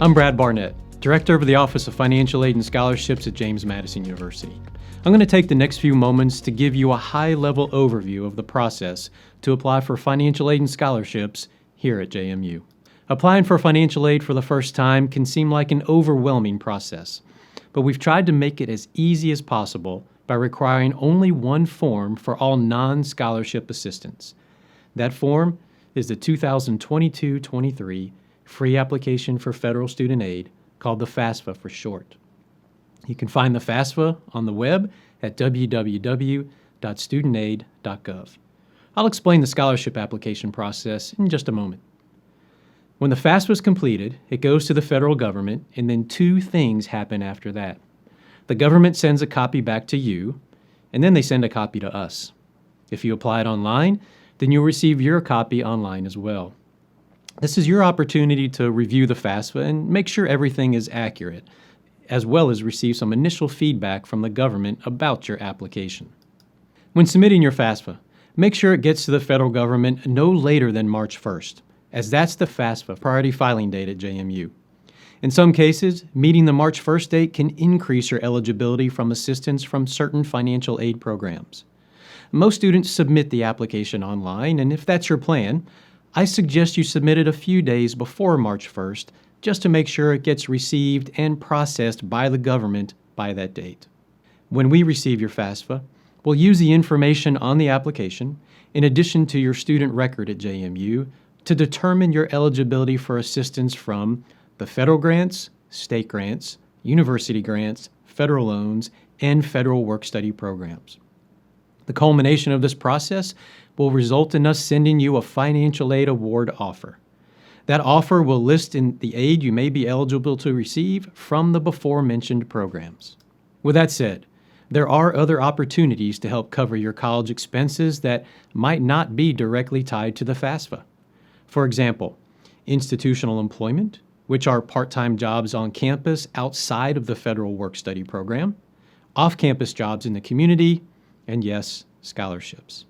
I'm Brad Barnett, Director of the Office of Financial Aid and Scholarships at James Madison University. I'm going to take the next few moments to give you a high-level overview of the process to apply for financial aid and scholarships here at JMU. Applying for financial aid for the first time can seem like an overwhelming process, but we've tried to make it as easy as possible by requiring only one form for all non-scholarship assistants. That form is the 2022-23 free application for federal student aid, called the FAFSA for short. You can find the FAFSA on the web at www.studentaid.gov. I'll explain the scholarship application process in just a moment. When the FAFSA is completed, it goes to the federal government, and then two things happen after that. The government sends a copy back to you, and then they send a copy to us. If you apply it online, then you'll receive your copy online as well. This is your opportunity to review the FAFSA and make sure everything is accurate, as well as receive some initial feedback from the government about your application. When submitting your FAFSA, make sure it gets to the federal government no later than March 1st, as that's the FAFSA priority filing date at JMU. In some cases, meeting the March 1st date can increase your eligibility from assistance from certain financial aid programs. Most students submit the application online, and if that's your plan, I suggest you submit it a few days before March 1st just to make sure it gets received and processed by the government by that date. When we receive your FAFSA, we'll use the information on the application, in addition to your student record at JMU, to determine your eligibility for assistance from the federal grants, state grants, university grants, federal loans, and federal work-study programs. The culmination of this process will result in us sending you a financial aid award offer. That offer will list in the aid you may be eligible to receive from the before-mentioned programs. With that said, there are other opportunities to help cover your college expenses that might not be directly tied to the FAFSA. For example, institutional employment, which are part-time jobs on campus outside of the federal work-study program, off-campus jobs in the community, and yes, scholarships.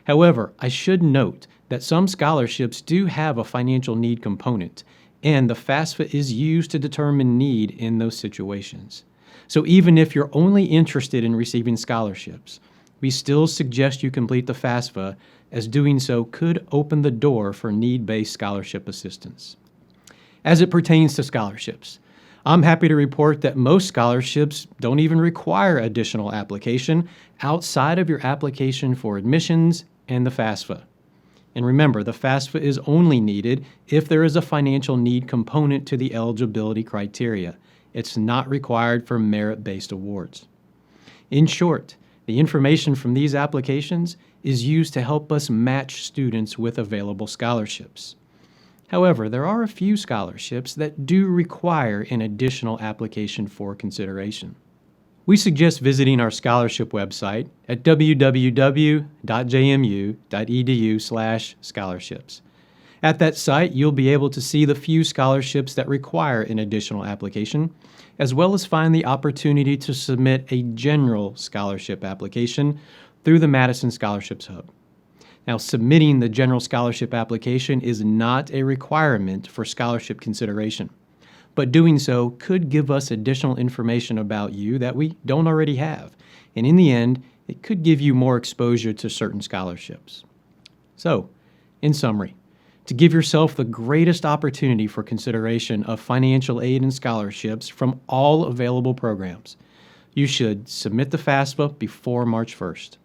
However, I should note that some scholarships do have a financial need component, and the FAFSA is used to determine need in those situations. So even if you're only interested in receiving scholarships, we still suggest you complete the FAFSA, as doing so could open the door for need-based scholarship assistance. As it pertains to scholarships, I'm happy to report that most scholarships don't even require additional application outside of your application for admissions and the FAFSA. And remember, the FAFSA is only needed if there is a financial need component to the eligibility criteria. It's not required for merit-based awards. In short, the information from these applications is used to help us match students with available scholarships. However, there are a few scholarships that do require an additional application for consideration. We suggest visiting our scholarship website at www.jmu.edu/scholarships. At that site, you'll be able to see the few scholarships that require an additional application, as well as find the opportunity to submit a general scholarship application through the Madison Scholarships Hub. Now, submitting the general scholarship application is not a requirement for scholarship consideration, but doing so could give us additional information about you that we don't already have, and in the end, it could give you more exposure to certain scholarships. So, in summary, to give yourself the greatest opportunity for consideration of financial aid and scholarships from all available programs, you should submit the FAFSA before March 1st.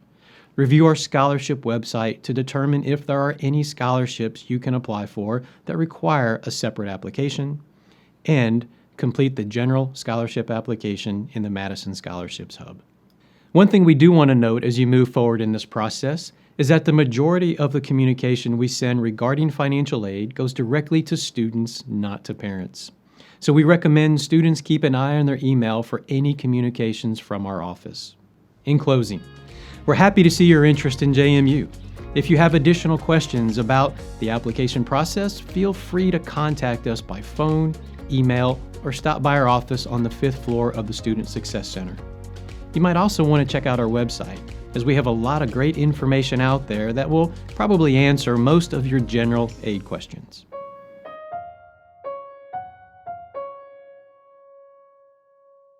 Review our scholarship website to determine if there are any scholarships you can apply for that require a separate application, and complete the general scholarship application in the Madison Scholarships Hub. One thing we do want to note as you move forward in this process is that the majority of the communication we send regarding financial aid goes directly to students, not to parents. So we recommend students keep an eye on their email for any communications from our office. In closing, we're happy to see your interest in JMU. If you have additional questions about the application process, feel free to contact us by phone, email, or stop by our office on the 5th floor of the Student Success Center. You might also want to check out our website, as we have a lot of great information out there that will probably answer most of your general aid questions.